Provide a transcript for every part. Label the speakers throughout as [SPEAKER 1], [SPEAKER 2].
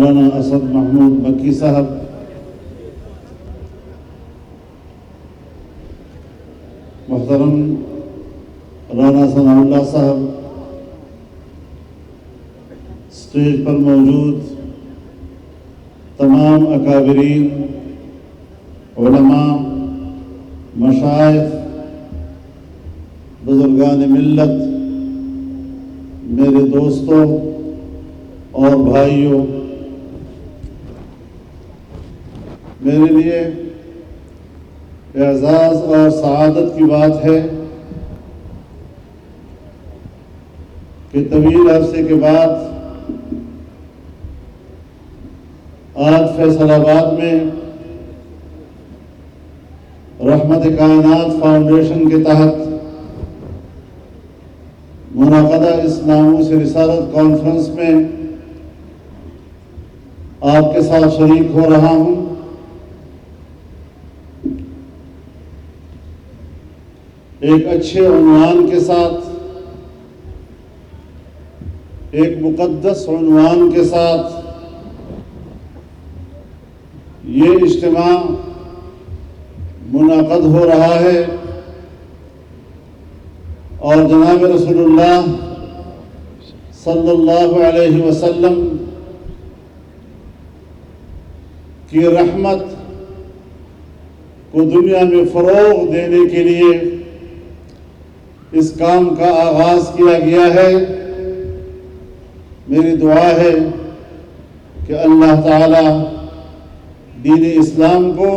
[SPEAKER 1] مولانا اسد محمود مکی صاحب، محترم رانا ثناء اللہ صاحب، اسٹیج پر موجود تمام اکابرین، علماء، مشائخ، بزرگان ملت، میرے دوستوں اور بھائیوں، میرے لیے اعزاز اور سعادت کی بات ہے کہ طویل عرصے کے بعد آج فیصل آباد میں رحمت کائنات فاؤنڈیشن کے تحت منعقدہ اس ناموس رسالت کانفرنس میں آپ کے ساتھ شریک ہو رہا ہوں۔ ایک اچھے عنوان کے ساتھ، ایک مقدس عنوان کے ساتھ یہ اجتماع منعقد ہو رہا ہے، اور جناب رسول اللہ صلی اللہ علیہ وسلم کی رحمت کو دنیا میں فروغ دینے کے لیے اس کام کا آغاز کیا گیا ہے۔ میری دعا ہے کہ اللہ تعالی دین اسلام کو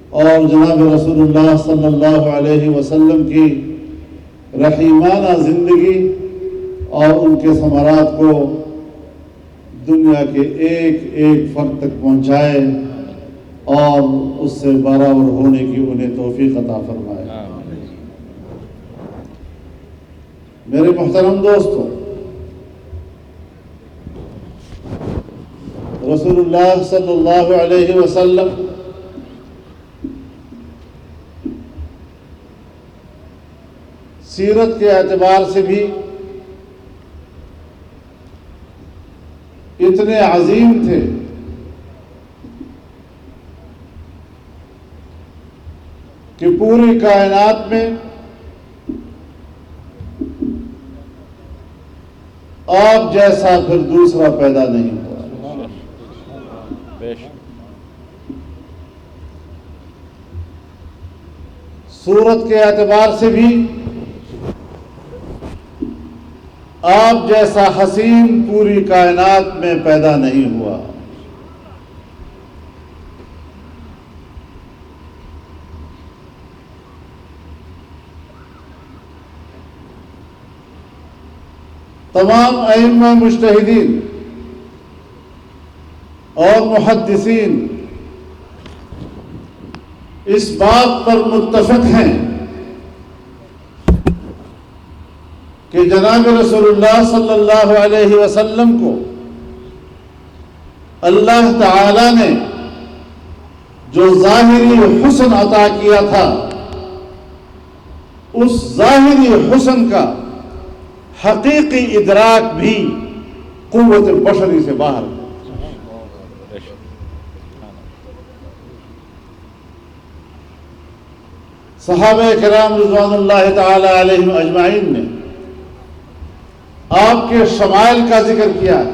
[SPEAKER 1] اور جناب رسول اللہ صلی اللہ علیہ وسلم کی رحیمانہ زندگی اور ان کے ثمرات کو دنیا کے ایک ایک فرد تک پہنچائے اور اس سے برابر ہونے کی انہیں توفیق عطا فرمائے۔ میرے محترم دوستوں، رسول اللہ صلی اللہ علیہ وسلم سیرت کے اعتبار سے بھی اتنے عظیم تھے کہ پوری کائنات میں آپ جیسا پھر دوسرا پیدا نہیں ہوا۔ صورت کے اعتبار سے بھی آپ جیسا حسین پوری کائنات میں پیدا نہیں ہوا۔ تمام ائمہ مجتہدین اور محدثین اس بات پر متفق ہیں کہ جناب رسول اللہ صلی اللہ علیہ وسلم کو اللہ تعالی نے جو ظاہری حسن عطا کیا تھا، اس ظاہری حسن کا حقیقی ادراک بھی قوت بشری سے باہر ہے۔ صحابہ کرام رضوان اللہ تعالی علیہم اجمعین نے آپ کے شمائل کا ذکر کیا ہے،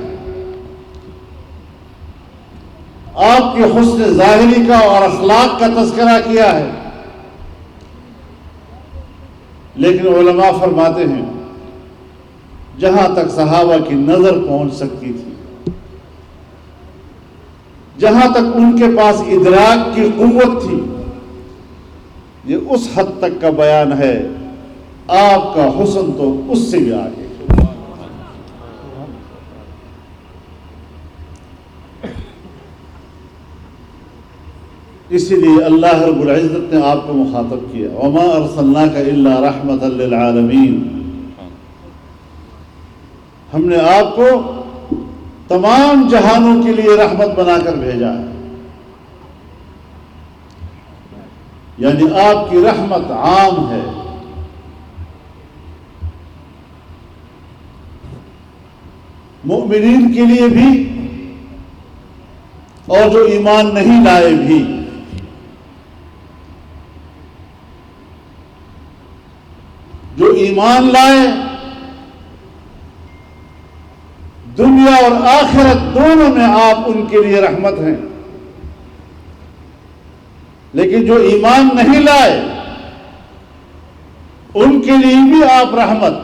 [SPEAKER 1] آپ کے حسن ظاہری کا اور اخلاق کا تذکرہ کیا ہے، لیکن علماء فرماتے ہیں جہاں تک صحابہ کی نظر پہنچ سکتی تھی، جہاں تک ان کے پاس ادراک کی قوت تھی، یہ اس حد تک کا بیان ہے۔ آپ کا حسن تو اس سے بھی آگے۔ اسی لیے اللہ رب العزت نے آپ کو مخاطب کیا، وما ارسلناک الا رحمۃ للعالمین، ہم نے آپ کو تمام جہانوں کے لیے رحمت بنا کر بھیجا ہے، یعنی آپ کی رحمت عام ہے۔ مؤمنین کے لیے بھی اور جو ایمان نہیں لائے بھی۔ جو ایمان لائے دنیا اور آخرت دونوں میں آپ ان کے لیے رحمت ہیں، لیکن جو ایمان نہیں لائے ان کے لیے بھی آپ رحمت،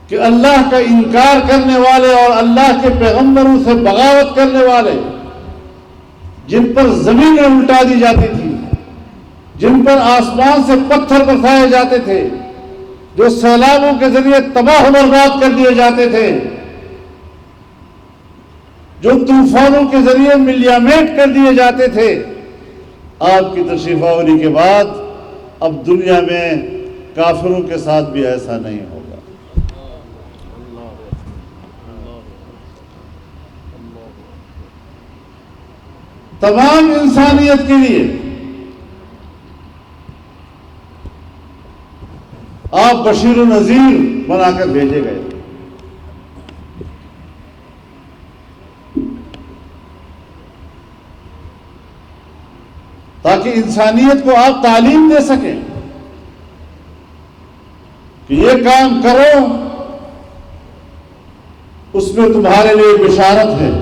[SPEAKER 1] کہ اللہ کا انکار کرنے والے اور اللہ کے پیغمبروں سے بغاوت کرنے والے، جن پر زمینیں الٹا دی جاتی تھی، جن پر آسمان سے پتھر برسائے جاتے تھے، جو سیلابوں کے ذریعے تباہ و برباد کر دیے جاتے تھے، جو طوفانوں کے ذریعے ملیامیٹ کر دیے جاتے تھے، آپ کی تشریف آوری کے بعد اب دنیا میں کافروں کے ساتھ بھی ایسا نہیں ہوگا۔ تمام انسانیت کے لیے آپ بشیر و نذیر بنا کر بھیجے گئے، تاکہ انسانیت کو آپ تعلیم دے سکیں کہ یہ کام کرو، اس میں تمہارے لیے بشارت ہے،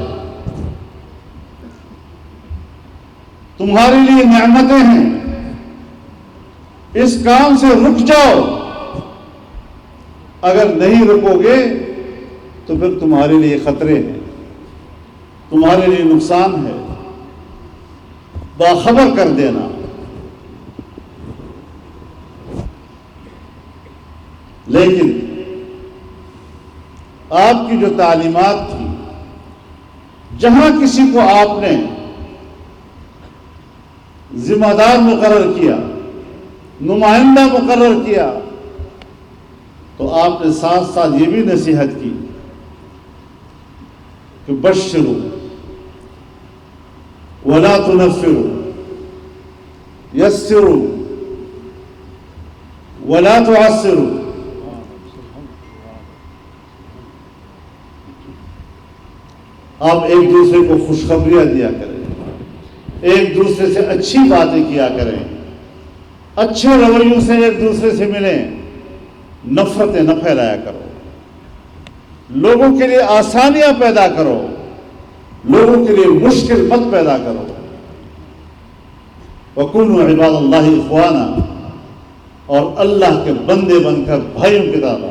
[SPEAKER 1] تمہارے لیے نعمتیں ہیں، اس کام سے رک جاؤ، اگر نہیں رکو گے تو پھر تمہارے لیے خطرے ہیں، تمہارے لیے نقصان ہے، باخبر کر دینا۔ لیکن آپ کی جو تعلیمات تھی، جہاں کسی کو آپ نے ذمہ دار مقرر کیا، نمائندہ مقرر کیا، تو آپ نے ساتھ ساتھ یہ بھی نصیحت کی کہ بشروا ولا تنفروا، یسروا ولا تعسروا۔ آپ ایک دوسرے کو خوشخبریاں دیا کریں، ایک دوسرے سے اچھی باتیں کیا کریں، اچھے رویوں سے ایک دوسرے سے ملیں، نفرتیں نہ پھیلایا کرو، لوگوں کے لیے آسانیاں پیدا کرو، لوگوں کے لیے مشکل مت پیدا کرو۔ وَكُونُوا عِبَادَ اللَّهِ إِخْوَانًا، اور اللہ کے بندے بن کر بھائیوں کی طرح۔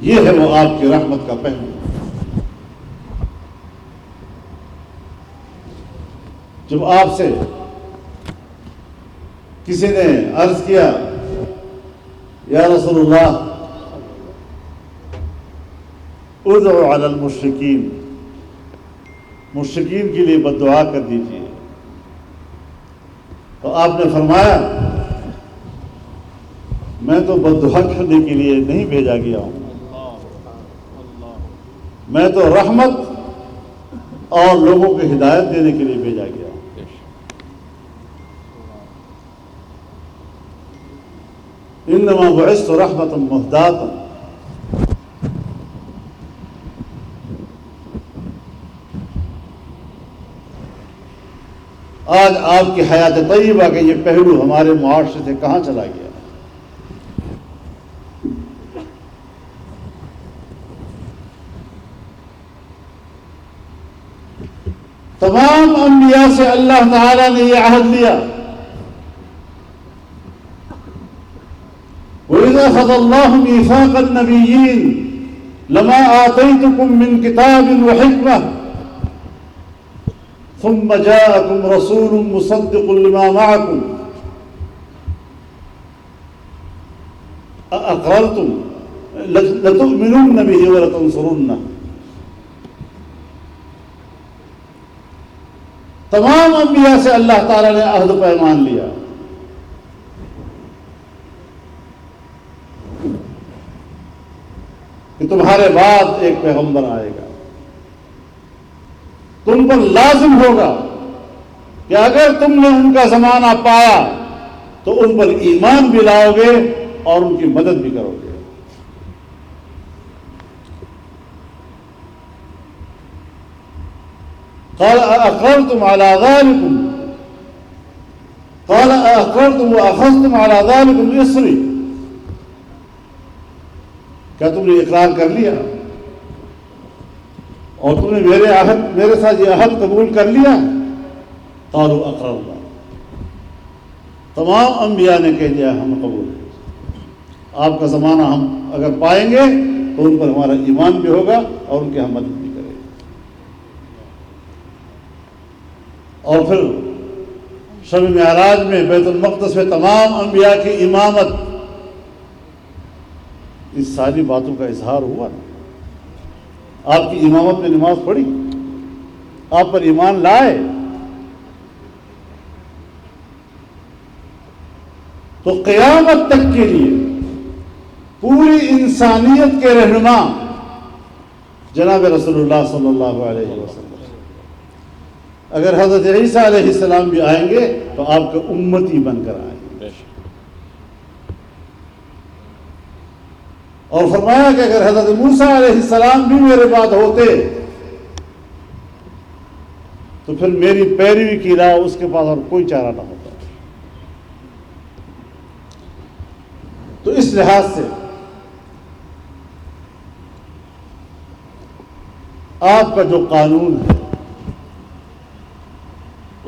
[SPEAKER 1] یہ ہے وہ آپ کی رحمت کا پہلو۔ جب آپ سے کسی نے عرض کیا یا رسول اللہ ادعو علی المشرکین، مشرکین کے لیے بد دعا کر دیجیے، تو آپ نے فرمایا میں تو بد دعا کرنے کے لیے نہیں بھیجا گیا ہوں، میں تو رحمت اور لوگوں کو ہدایت دینے کے لیے بھیجا گیا ہوں۔ انما بعثت رحمتا مہداتا، آج آپ کی حیات طیبہ کا یہ پہلو ہمارے معاشرے سے کہاں چلا گیا؟ تمام انبیاء سے اللہ تعالیٰ نے یہ عہد لیا، وَإِذَا أَخَذَ اللَّهُ مِيثَاقَ النَّبِيِّينَ لَمَا آتَيْتُكُم مِّن كِتَابٍ وَحِكْمَةٍ ثُمَّ جَاءَكُمْ رَسُولٌ مُصَدِّقٌ لِّمَا مَعَكُمْ أَأَقْرَرْتُمْ لَتُؤْمِنُنَّ بِهِ وَلَتَنصُرُنَّهُ۔ تمام انبیاء سے اللہ تعالیٰ نے عہد و پیمان لیا کہ تمہارے بعد ایک پیغمبر آئے گا، تم پر لازم ہوگا کہ اگر تم نے ان کا زمانہ پایا تو ان پر ایمان بھی لاؤ گے اور ان کی مدد بھی کرو گے۔ قال أأقررتم على ذلكم قال أأقررتم وأخذتم على ذلكم إصري، کیا تم نے اقرار کر لیا اور تم نے میرے ساتھ یہ عہد قبول کر لیا؟ قالوا اقررنا، تمام انبیاء نے کہہ دیا ہم قبول، آپ کا زمانہ ہم اگر پائیں گے تو ان پر ہمارا ایمان بھی ہوگا اور ان کی ہم مدد بھی کریں گے۔ اور پھر شب معراج میں بیت المقدس میں تمام انبیاء کی امامت، اس ساری باتوں کا اظہار ہوا نا۔ آپ کی امامت میں نماز پڑھی، آپ پر ایمان لائے، تو قیامت تک کے لیے پوری انسانیت کے رہنما جناب رسول اللہ صلی اللہ علیہ وسلم، اگر حضرت عیسیٰ علیہ السلام بھی آئیں گے تو آپ کے امتی بن کر آئیں گے۔ اور فرمایا کہ اگر حضرت موسیٰ علیہ السلام بھی میرے بعد ہوتے تو پھر میری پیروی کی راہ اس کے پاس اور کوئی چارہ نہ ہوتا۔ تو اس لحاظ سے آپ کا جو قانون ہے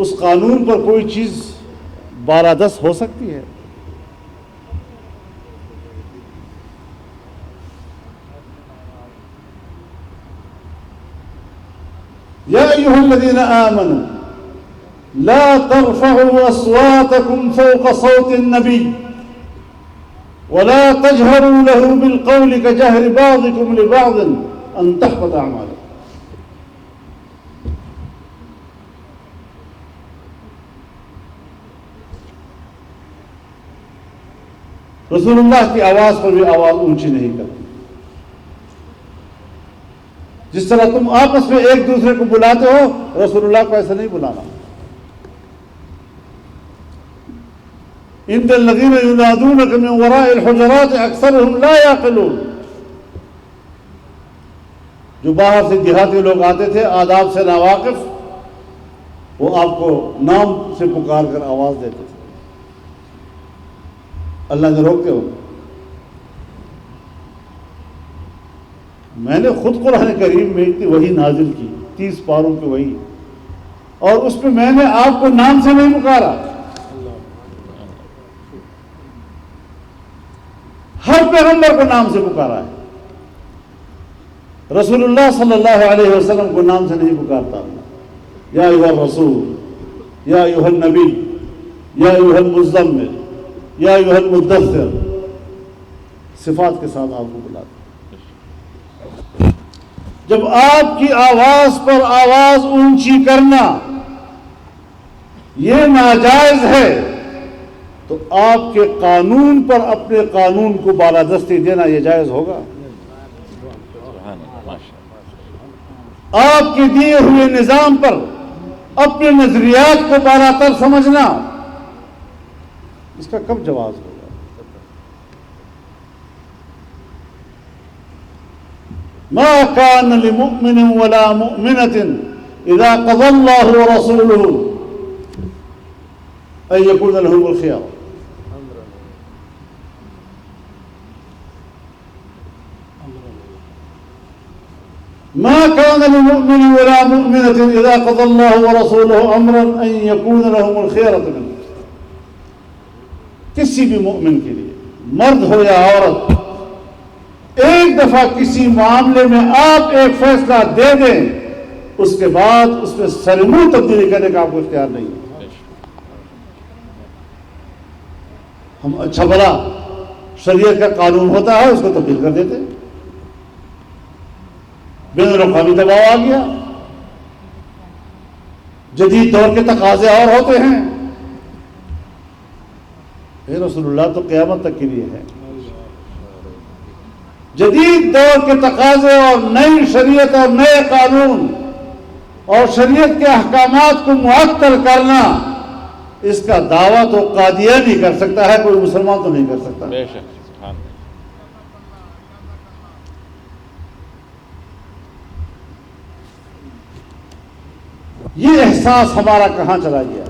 [SPEAKER 1] اس قانون پر کوئی چیز بالادست ہو سکتی ہے؟ یا ایھا الذین آمنوا لا ترفعوا اصواتکم فوق صوت النبی ولا تجهروا له بالقول كجهر بعضكم لبعض ان تحبط اعمالكم۔ رسول اللہ کی آواز پر بھی آواز اونچی نہیں کرتی۔ جس طرح تم آپس میں ایک دوسرے کو بلاتے ہو، رسول اللہ کو ایسا نہیں بلانا۔ ان الذين ينادونك من وراء الحجرات اکثرهم لا يعقلون، جو باہر سے دیہاتی لوگ آتے تھے آداب سے ناواقف، وہ آپ کو نام سے پکار کر آواز دیتے تھے، اللہ نے روکتے ہو۔ میں نے خود قرآن کریم میں اتنی وحی نازل کی، 30 پاروں کی وحی، اور اس پہ میں نے آپ کو نام سے نہیں پکارا۔ ہر پیغمبر کو نام سے پکارا ہے، رسول اللہ صلی اللہ علیہ وسلم کو نام سے نہیں پکارتا۔ یا ایھا الرسول، یا ایھا النبی، یا ایھا المزمل، یا ایھا المدثر، صفات کے ساتھ آپ کو بلاتا۔ جب آپ کی آواز پر آواز اونچی کرنا یہ ناجائز ہے تو آپ کے قانون پر اپنے قانون کو بالادستی دینا یہ جائز ہوگا؟ آپ کے دیے ہوئے نظام پر اپنے نظریات کو بالاتر سمجھنا، اس کا کب جواز ہوگا؟ ما كان لمؤمن ولا مؤمنة إذا قضى الله ورسوله أن يكون لهم الخيار۔ ما كان لمؤمن ولا مؤمنة إذا قضى الله ورسوله أمرا أن يكون لهم الخيرة من أمرهم۔ کسی بھی مومن کے لیے، مرد ہو یا عورت، ایک دفعہ کسی معاملے میں آپ ایک فیصلہ دے دیں، اس کے بعد اس میں سرمو تبدیلی کرنے کا آپ کو اختیار نہیں ہے۔ ہم اچھا بھلا شریعت کا قانون ہوتا ہے اس کو تبدیل کر دیتے، بین الاقوامی دباؤ آ گیا، جدید دور کے تقاضے اور ہوتے ہیں۔ اے رسول اللہ تو قیامت تک کے لیے ہے، جدید دور کے تقاضے اور نئی شریعت اور نئے قانون اور شریعت کے احکامات کو معطل کرنا، اس کا دعویٰ تو قادیانی کر سکتا ہے، کوئی مسلمان تو نہیں کر سکتا۔
[SPEAKER 2] بے شک۔
[SPEAKER 1] یہ احساس ہمارا کہاں چلا گیا؟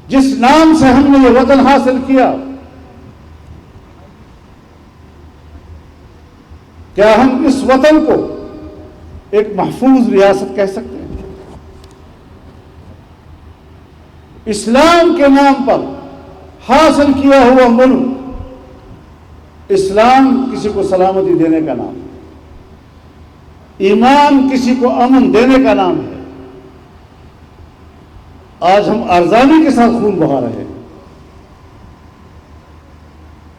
[SPEAKER 1] جس نام سے ہم نے یہ وطن حاصل کیا، کیا ہم اس وطن کو ایک محفوظ ریاست کہہ سکتے ہیں؟ اسلام کے نام پر حاصل کیا ہوا ملک، اسلام کسی کو سلامتی دینے کا نام ہے، ایمان کسی کو امن دینے کا نام ہے۔ آج ہم ارزانی کے ساتھ خون بہا رہے ہیں،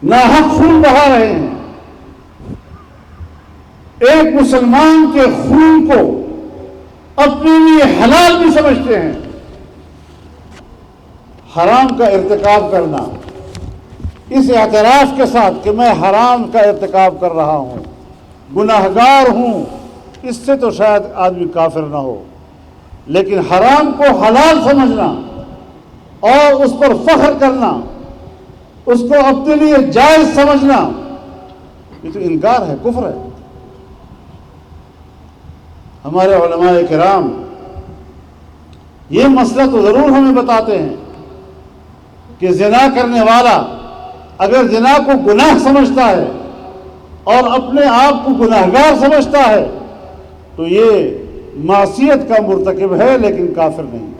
[SPEAKER 1] ناحق خون بہا رہے ہیں۔ ایک مسلمان کے خون کو اپنے لیے حلال بھی سمجھتے ہیں۔ حرام کا ارتکاب کرنا اس اعتراف کے ساتھ کہ میں حرام کا ارتکاب کر رہا ہوں، گناہگار ہوں، اس سے تو شاید آدمی کافر نہ ہو، لیکن حرام کو حلال سمجھنا اور اس پر فخر کرنا، اس کو اپنے لیے جائز سمجھنا، یہ تو انکار ہے، کفر ہے۔ ہمارے علماء کرام یہ مسئلہ تو ضرور ہمیں بتاتے ہیں کہ زنا کرنے والا اگر زنا کو گناہ سمجھتا ہے اور اپنے آپ کو گناہگار سمجھتا ہے تو یہ معصیت کا مرتکب ہے، لیکن کافر نہیں۔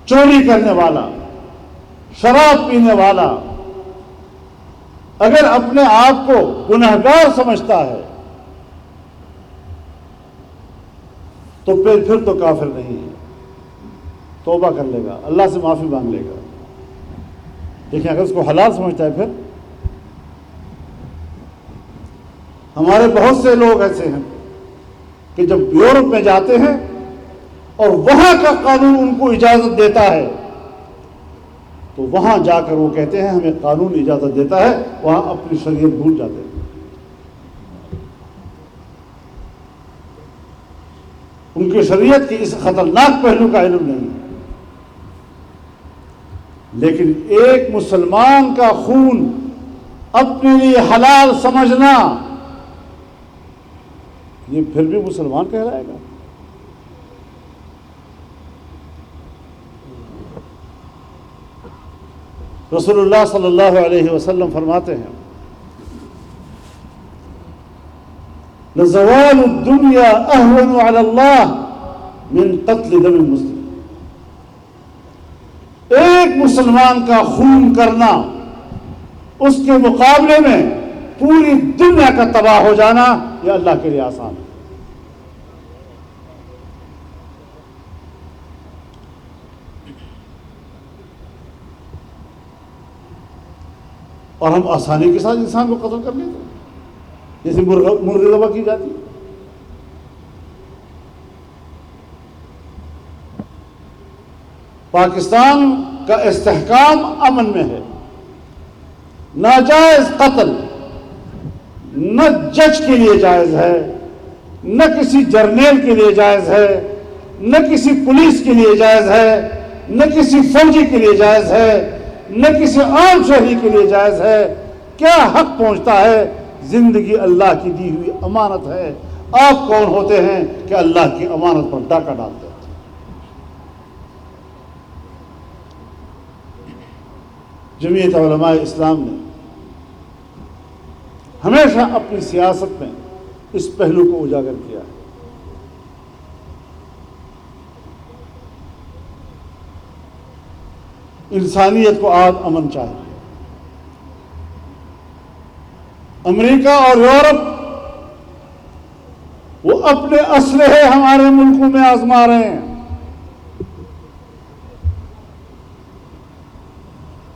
[SPEAKER 1] چوری کرنے والا، شراب پینے والا اگر اپنے آپ کو گناہگار سمجھتا ہے تو پھر تو کافر نہیں ہے، توبہ کر لے گا، اللہ سے معافی مانگ لے گا۔ دیکھیں اگر اس کو حلال سمجھتا ہے، پھر ہمارے بہت سے لوگ ایسے ہیں کہ جب یورپ میں جاتے ہیں اور وہاں کا قانون ان کو اجازت دیتا ہے تو وہاں جا کر وہ کہتے ہیں ہمیں قانون اجازت دیتا ہے، وہاں اپنی شریعت بھول جاتے ہیں۔ ان کی شریعت کے اس خطرناک پہلو کا علم نہیں، لیکن ایک مسلمان کا خون اپنے لیے حلال سمجھنا، یہ پھر بھی مسلمان کہلائے گا؟ رسول اللہ صلی اللہ علیہ وسلم فرماتے ہیں لزوال الدنیا اہون علی اللہ من قتل دم مسلم۔ ایک مسلمان کا خون کرنا اس کے مقابلے میں پوری دنیا کا تباہ ہو جانا یہ اللہ کے لیے آسان ہے۔ اور ہم آسانی کے ساتھ انسان کو قتل کر لیتے ہیں، جیسے مرغی ذبح کی جاتی ہے۔ پاکستان کا استحکام امن میں ہے، ناجائز قتل نہ جج کے لیے جائز ہے، نہ کسی جرنیل کے لیے جائز ہے، نہ کسی پولیس کے لیے جائز ہے، نہ کسی فوجی کے لیے جائز ہے، نہ کسی عام شہری کے لیے جائز ہے۔ کیا حق پہنچتا ہے؟ زندگی اللہ کی دی ہوئی امانت ہے۔ آپ کون ہوتے ہیں کہ اللہ کی امانت پر ڈاکہ ڈالتے ہیں؟ جمعیت علماء اسلام نے ہمیشہ اپنی سیاست میں اس پہلو کو اجاگر کیا ہے۔ انسانیت کو آج امن چاہیے۔ امریکہ اور یورپ وہ اپنے اسلحے ہمارے ملکوں میں آزما رہے ہیں،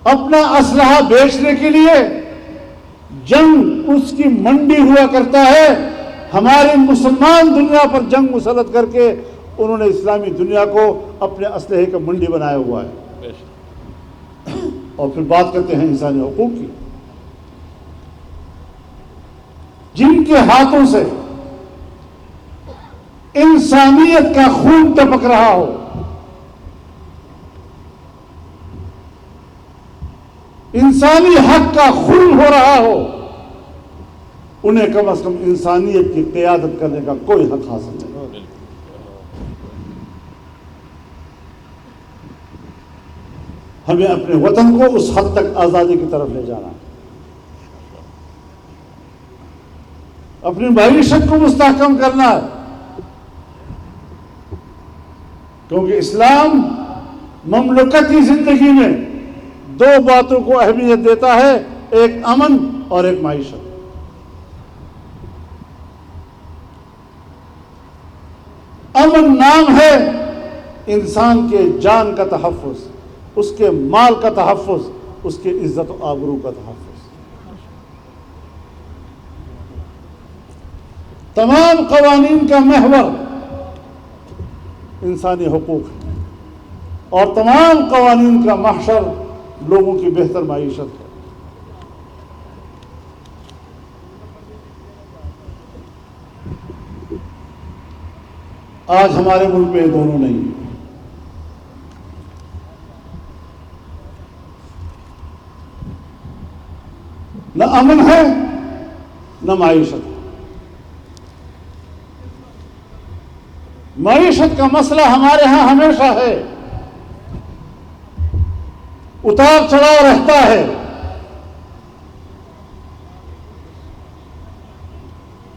[SPEAKER 1] اپنا اسلحہ بیچنے کے لیے جنگ اس کی منڈی ہوا کرتا ہے۔ ہماری مسلمان دنیا پر جنگ مسلط کر کے انہوں نے اسلامی دنیا کو اپنے اسلحے کا منڈی بنایا ہوا ہے، اور پھر بات کرتے ہیں انسانی حقوق کی۔ جن کے ہاتھوں سے انسانیت کا خون ٹپک رہا ہو، انسانی حق کا خون ہو رہا ہو، انہیں کم از کم انسانیت کی قیادت کرنے کا کوئی حق حاصل نہیں۔ ہمیں اپنے وطن کو اس حد تک آزادی کی طرف لے جانا ہے، اپنی معیشت کو مستحکم کرنا ہے، کیونکہ اسلام مملکتی زندگی میں دو باتوں کو اہمیت دیتا ہے، ایک امن اور ایک معیشت۔ امن نام ہے انسان کے جان کا تحفظ، اس کے مال کا تحفظ، اس کے عزت و آبرو کا تحفظ۔ تمام قوانین کا محور انسانی حقوق ہے، اور تمام قوانین کا محشر لوگوں کی بہتر معیشت ہے۔ آج ہمارے ملک میں یہ دونوں نہیں ہیں۔ نہ امن ہے نہ معیشت ہے۔ معیشت کا مسئلہ ہمارے ہاں ہمیشہ ہے، اتار چڑھاؤ رہتا ہے،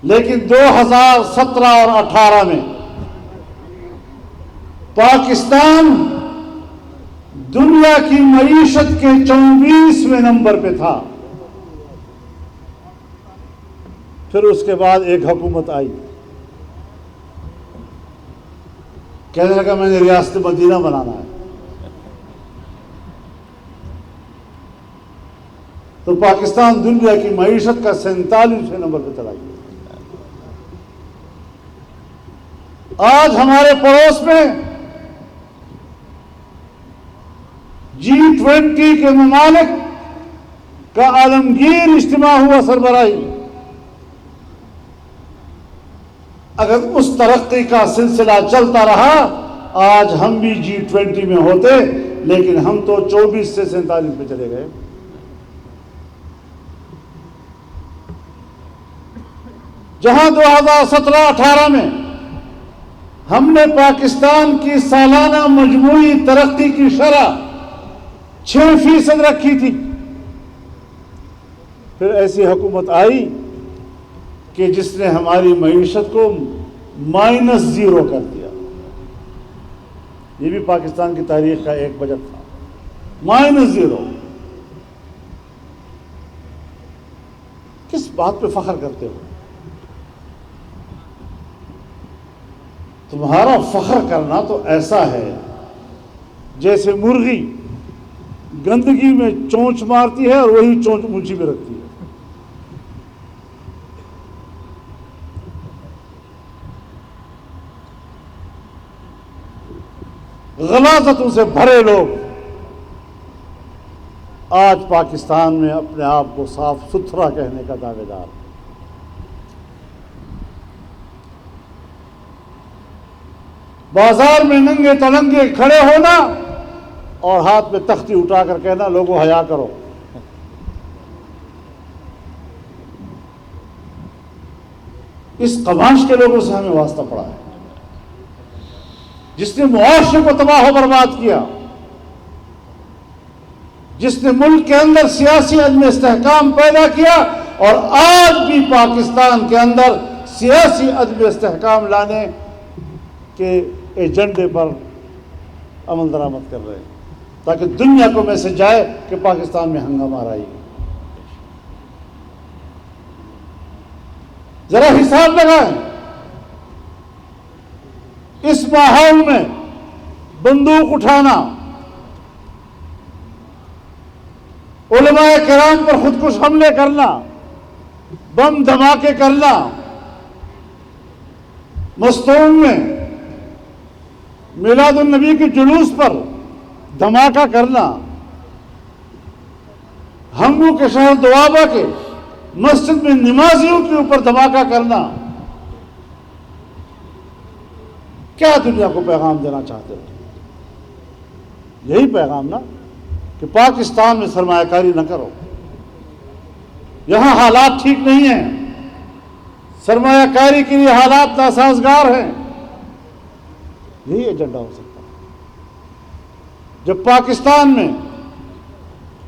[SPEAKER 1] لیکن 2017 اور 2018 میں پاکستان دنیا کی معیشت کے 24ویں نمبر پہ تھا۔ پھر اس کے بعد ایک حکومت آئی، کہنے لگا میں نے ریاست مدینہ بنانا ہے، تو پاکستان دنیا کی معیشت کا 47ویں نمبر پہ چلا گیا۔ آج ہمارے پڑوس میں G20 کے ممالک کا عالمگیر اجتماع ہوا سربراہی۔ اگر اس ترقی کا سلسلہ چلتا رہا آج ہم بھی G20 میں ہوتے، لیکن ہم تو 24 سے 47 پہ چلے گئے۔ جہاں 2017-18 میں ہم نے پاکستان کی سالانہ مجموعی ترقی کی شرح 6% رکھی تھی، پھر ایسی حکومت آئی کہ جس نے ہماری معیشت کو -0 کر دیا۔ یہ بھی پاکستان کی تاریخ کا ایک بجٹ تھا، -0۔ کس بات پہ فخر کرتے ہو؟ تمہارا فخر کرنا تو ایسا ہے جیسے مرغی گندگی میں چونچ مارتی ہے اور وہی چونچ اونچی میں رکھتی ہے۔ غلاظتوں سے بھرے لوگ آج پاکستان میں اپنے آپ کو صاف ستھرا کہنے کا دعوے دار۔ بازار میں ننگے تلنگے کھڑے ہونا اور ہاتھ میں تختی اٹھا کر کہنا لوگوں حیا کرو۔ اس قبانش کے لوگوں سے ہمیں واسطہ پڑا ہے، جس نے معاشرے کو تباہ و برباد کیا، جس نے ملک کے اندر سیاسی عدم استحکام پیدا کیا، اور آج بھی پاکستان کے اندر سیاسی عدم استحکام لانے کے ایجنڈے پر عمل درآمد کر رہے ہیں، تاکہ دنیا کو میسج جائے کہ پاکستان میں ہنگامہ آ رہی ہے۔ ذرا حساب لگائیں، اس ماحول میں بندوق اٹھانا، علماء کرام پر خودکش حملے کرنا، بم دھماکے کرنا، مستونگ میں میلاد النبی کے جلوس پر دھماکہ کرنا، ہنگو کے شہر دوابہ کے مسجد میں نمازیوں کے اوپر دھماکہ کرنا، کیا دنیا کو پیغام دینا چاہتے ہو؟ یہی پیغام نا کہ پاکستان میں سرمایہ کاری نہ کرو، یہاں حالات ٹھیک نہیں ہیں، سرمایہ کاری کے لیے حالات ناسازگار ہیں، یہی ایجنڈا ہو سکتا ہے۔ جب پاکستان میں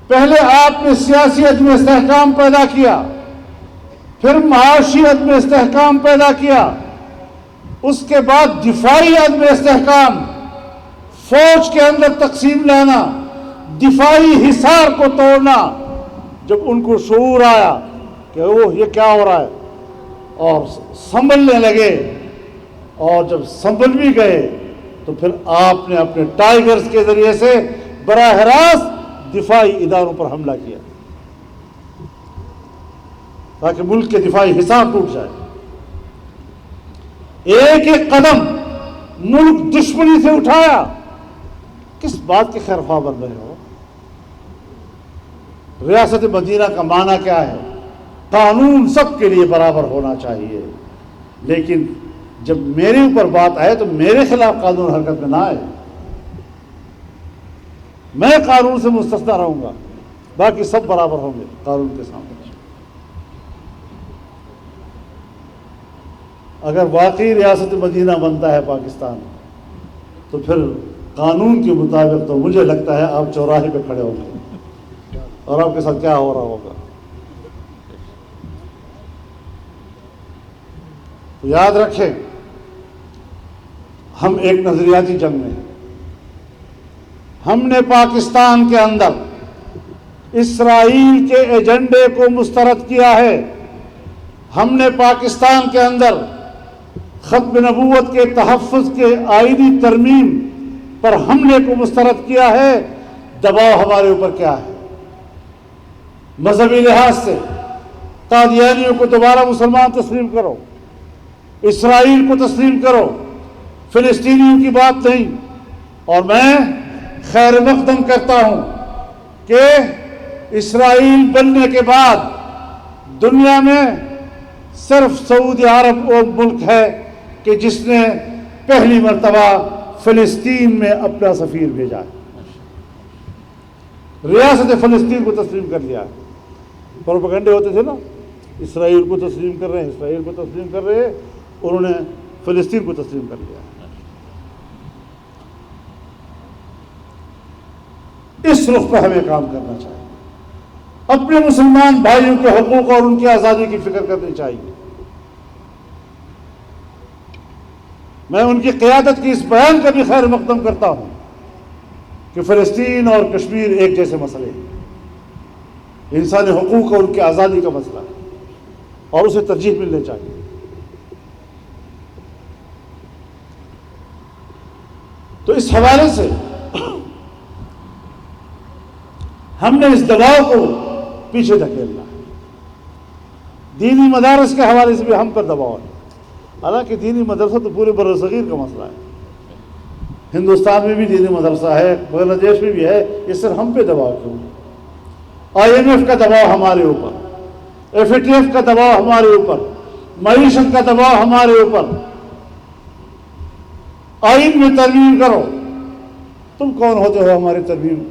[SPEAKER 1] پہلے آپ نے سیاسی عدم استحکام پیدا کیا، پھر معاشی عدم استحکام پیدا کیا، اس کے بعد دفاعی عدم استحکام، فوج کے اندر تقسیم لانا، دفاعی حصار کو توڑنا، جب ان کو شعور آیا کہ یہ کیا ہو رہا ہے اور سنبھلنے لگے، اور جب سنبھل بھی گئے تو پھر آپ نے اپنے ٹائیگرز کے ذریعے سے براہ راست دفاعی اداروں پر حملہ کیا تاکہ ملک کے دفاعی حصار ٹوٹ جائے۔ ایک ایک قدم ملک دشمنی سے اٹھایا، کس بات کے خیر خواہ بن رہے ہو؟ ریاست مدینہ کا معنی کیا ہے؟ قانون سب کے لیے برابر ہونا چاہیے، لیکن جب میرے اوپر بات آئے تو میرے خلاف قانون حرکت میں نہ آئے، میں قانون سے مستثنی رہوں گا، باقی سب برابر ہوں گے قانون کے سامنے۔ اگر واقعی ریاست مدینہ بنتا ہے پاکستان تو پھر قانون کے مطابق تو مجھے لگتا ہے آپ چوراہے پہ کھڑے ہوں گے اور آپ کے ساتھ کیا ہو رہا ہوگا۔ تو یاد رکھیں، ہم ایک نظریاتی جنگ میں ہیں۔ ہم نے پاکستان کے اندر اسرائیل کے ایجنڈے کو مسترد کیا ہے، ہم نے پاکستان کے اندر ختم نبوت کے تحفظ کے آئینی ترمیم پر حملے کو مسترد کیا ہے۔ دباؤ ہمارے اوپر کیا ہے؟ مذہبی لحاظ سے قادیانیوں کو دوبارہ مسلمان تسلیم کرو، اسرائیل کو تسلیم کرو، فلسطینیوں کی بات نہیں۔ اور میں خیر مقدم کرتا ہوں کہ اسرائیل بننے کے بعد دنیا میں صرف سعودی عرب وہ ملک ہے کہ جس نے پہلی مرتبہ فلسطین میں اپنا سفیر بھیجا ہے، ریاست فلسطین کو تسلیم کر لیا ہے۔ پروپیگنڈے ہوتے تھے نا، اسرائیل کو تسلیم کر رہے ہیں، اسرائیل کو تسلیم کر رہے ہیں، انہوں نے فلسطین کو تسلیم کر لیا۔ اس رخ پہ ہمیں کام کرنا چاہیے، اپنے مسلمان بھائیوں کے حقوق اور ان کی آزادی کی فکر کرنی چاہیے۔ میں ان کی قیادت کی اس بیان کا بھی خیر مقدم کرتا ہوں کہ فلسطین اور کشمیر ایک جیسے مسئلے ہیں، انسانی حقوق اور ان کی آزادی کا مسئلہ ہے اور اسے ترجیح ملنی چاہیے۔ تو اس حوالے سے ہم نے اس دباؤ کو پیچھے دھکیلنا ہے۔ دینی مدارس کے حوالے سے بھی ہم پر دباؤ ہے، حالانکہ دینی مدرسہ تو پورے برصغیر کا مسئلہ ہے، ہندوستان میں بھی دینی مدرسہ ہے، بنگلہ دیش میں بھی ہے، اس سے ہم پہ دباؤ کیوں؟ IMF کا دباؤ ہمارے اوپر، FATF کا دباؤ ہمارے اوپر، معیشت کا دباؤ ہمارے اوپر۔ آئین میں ترمیم کرو، تم کون ہوتے ہو ہماری ترمیم،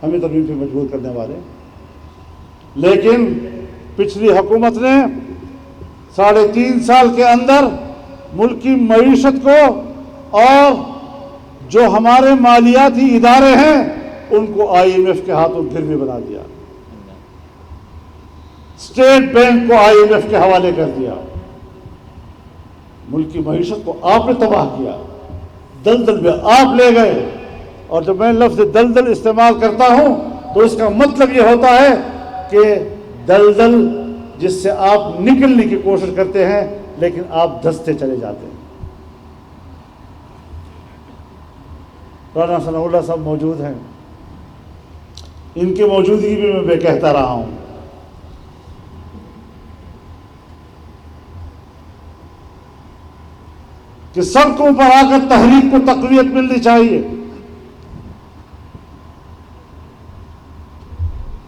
[SPEAKER 1] ہمیں ترمیم پہ مجبور کرنے والے؟ لیکن پچھلی حکومت نے 3.5 سال کے اندر ملک کی معیشت کو اور جو ہمارے مالیاتی ادارے ہیں ان کو IMF کے ہاتھوں گروی بنا دیا، اسٹیٹ بینک کو IMF کے حوالے کر دیا، ملک کی معیشت کو آپ نے تباہ کیا، دلدل میں آپ لے گئے۔ اور جب میں لفظ دلدل استعمال کرتا ہوں تو اس کا مطلب یہ ہوتا ہے کہ دلدل جس سے آپ نکلنے کی کوشش کرتے ہیں لیکن آپ دھستے چلے جاتے ہیں۔ رانا ثناء اللہ صاحب موجود ہیں، ان کی موجودگی بھی میں کہتا رہا ہوں کہ سڑکوں پر آ کر تحریک کو تقویت ملنی چاہیے۔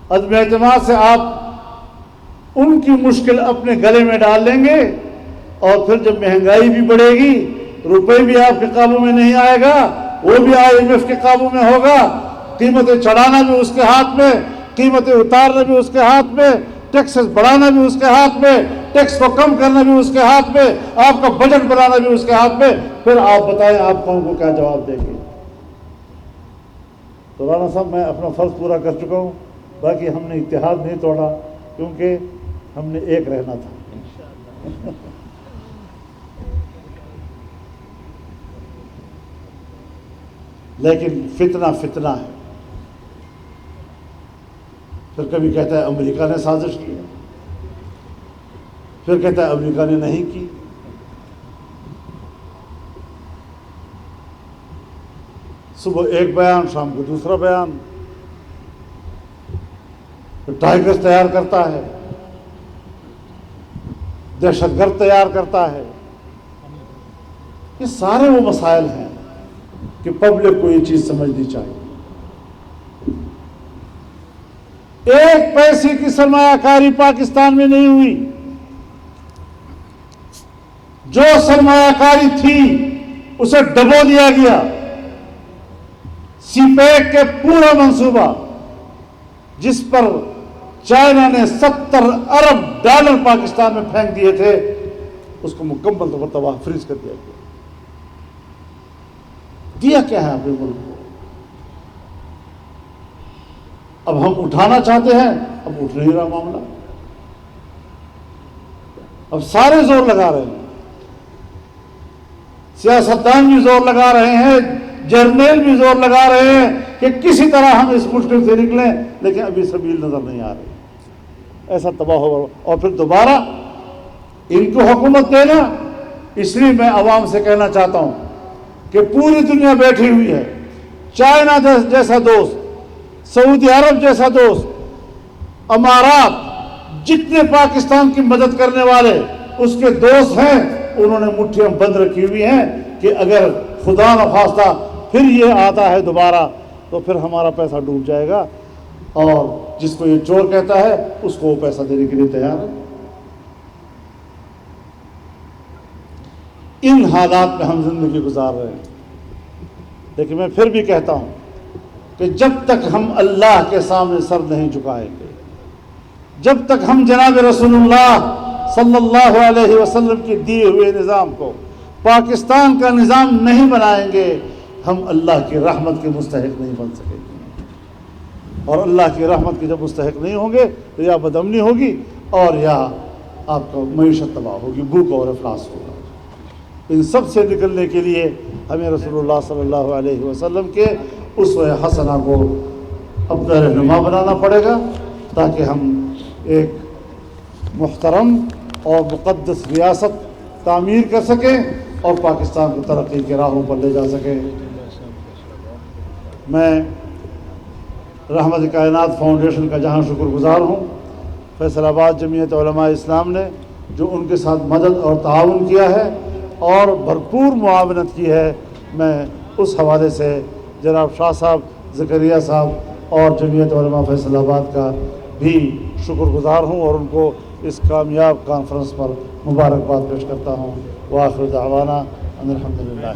[SPEAKER 1] عدم اعتماد سے آپ ان کی مشکل اپنے گلے میں ڈال لیں گے اور پھر جب مہنگائی بھی بڑھے گی، روپے بھی آپ کے قابو میں نہیں آئے گا، وہ بھی IMF کے قابو میں ہوگا، قیمتیں چڑھانا بھی اس کے ہاتھ میں، قیمتیں اتارنا بھی اس کے ہاتھ میں، ٹیکسز بڑھانا بھی اس کے ہاتھ میں، ٹیکس کو کم کرنا بھی اس کے ہاتھ میں، آپ کا بجٹ بنانا بھی اس کے ہاتھ میں. پھر آپ بتائیں آپ قوم کو کیا جواب دیں گے؟ تو رانا صاحب میں اپنا فرض پورا کر چکا ہوں. باقی ہم نے اتحاد نہیں توڑا کیونکہ ہم نے ایک رہنا تھا. لیکن فتنہ ہے. پھر کبھی کہتا ہے امریکہ نے سازش کی، پھر کہتا ہے امریکہ نے نہیں کی. صبح ایک بیان، شام کو دوسرا بیان. پھر ٹائگرز تیار کرتا ہے، دہشت گرد تیار کرتا ہے. یہ سارے وہ مسائل ہیں کہ پبلک کو یہ چیز سمجھنی چاہیے. ایک پیسے کی سرمایہ کاری پاکستان میں نہیں ہوئی. جو سرمایہ کاری تھی اسے ڈبو دیا گیا. سی پیک کے پورا منصوبہ جس پر چائنا نے 70 ارب ڈالر پاکستان میں پھینک دیے تھے، اس کو مکمل طور پر تباہ فریز کر دیا گیا. دیا کیا ہے اپنے ملک کو؟ اب ہم اٹھانا چاہتے ہیں، اب اٹھ نہیں رہا معاملہ. اب سارے زور لگا رہے ہیں، سیاستدان بھی زور لگا رہے ہیں، جرنیل بھی زور لگا رہے ہیں کہ کسی طرح ہم اس مشکل سے نکلیں، لیکن ابھی سبیل نظر نہیں آ رہی. ایسا تباہ ہو اور پھر دوبارہ ان کو حکومت دینا. اس لیے میں عوام سے کہنا چاہتا ہوں کہ پوری دنیا بیٹھی ہوئی ہے. چائنا جیسا دوست، سعودی عرب جیسا دوست، امارات، جتنے پاکستان کی مدد کرنے والے اس کے دوست ہیں، انہوں نے مٹھیاں بند رکھی ہوئی ہیں کہ اگر خدا نخواستہ پھر یہ آتا ہے دوبارہ تو پھر ہمارا پیسہ ڈوب جائے گا، اور جس کو یہ چور کہتا ہے اس کو وہ پیسہ دینے کے لیے تیار ہے. ان حالات میں ہم زندگی گزار رہے ہیں. لیکن میں پھر بھی کہتا ہوں کہ جب تک ہم اللہ کے سامنے سر نہیں جھکائیں گے، جب تک ہم جناب رسول اللہ صلی اللہ علیہ وسلم کے دیے ہوئے نظام کو پاکستان کا نظام نہیں بنائیں گے، ہم اللہ کی رحمت کے مستحق نہیں بن سکیں گے. اور اللہ کی رحمت کے جب مستحق نہیں ہوں گے تو یا بدامنی ہوگی اور یا آپ کا معیشت تباہ ہوگی، بھوک اور افلاس ہوگا. ان سب سے نکلنے کے لیے ہمیں رسول اللہ صلی اللہ علیہ وسلم کے اسوہ حسنہ کو اپنا رہنما بنانا پڑے گا، تاکہ ہم ایک محترم اور مقدس ریاست تعمیر کر سکیں اور پاکستان کو ترقی کے راہوں پر لے جا سکیں. میں رحمت کائنات فاؤنڈیشن کا جہاں شکر گزار ہوں، فیصل آباد جمعیت علماء اسلام نے جو ان کے ساتھ مدد اور تعاون کیا ہے اور بھرپور معاونت کی ہے، میں اس حوالے سے جناب شاہ صاحب، زکریا صاحب اور جمعیت علماء فیصل آباد کا بھی شکر گزار ہوں اور ان کو اس کامیاب کانفرنس پر مبارکباد پیش کرتا ہوں. وآخر دعوانا ان الحمدللہ.